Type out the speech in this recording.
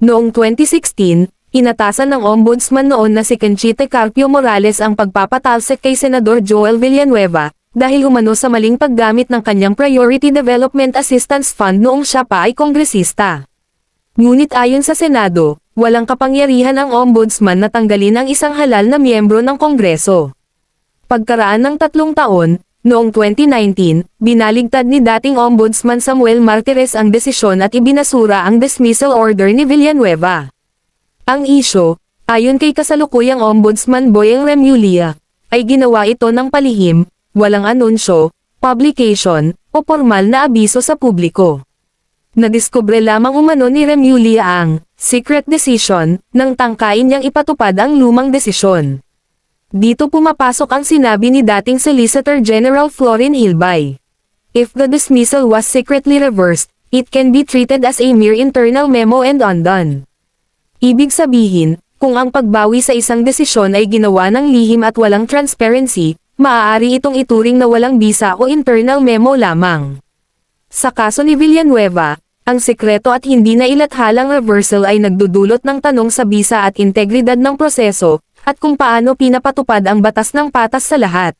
Noong 2016, inatasan ng ombudsman noon na si Conchita Carpio Morales ang pagpapatalsik kay Senador Joel Villanueva, dahil umano sa maling paggamit ng kanyang Priority Development Assistance Fund noong siya pa ay kongresista. Ngunit ayon sa Senado, walang kapangyarihan ang ombudsman na tanggalin ang isang halal na miyembro ng Kongreso. Pagkaraan ng 3 taon, noong 2019, binaligtad ni dating Ombudsman Samuel Martires ang desisyon at ibinasura ang dismissal order ni Villanueva. Ang isyo, ayon kay kasalukuyang Ombudsman Boyeng Remulla, ay ginawa ito ng palihim, walang anunsyo, publication, o formal na abiso sa publiko. Nadiskubre lamang umano ni Remulla ang secret decision nang tangkain niyang ipatupad ang lumang desisyon. Dito pumapasok ang sinabi ni dating Solicitor General Florin Hilbay. If the dismissal was secretly reversed, it can be treated as a mere internal memo and undone. Ibig sabihin, kung ang pagbawi sa isang desisyon ay ginawa ng lihim at walang transparency, maaari itong ituring na walang bisa o internal memo lamang. Sa kaso ni Villanueva, ang sekreto at hindi na ilathalang reversal ay nagdudulot ng tanong sa bisa at integridad ng proseso, at kung paano pinapatupad ang batas ng patas sa lahat.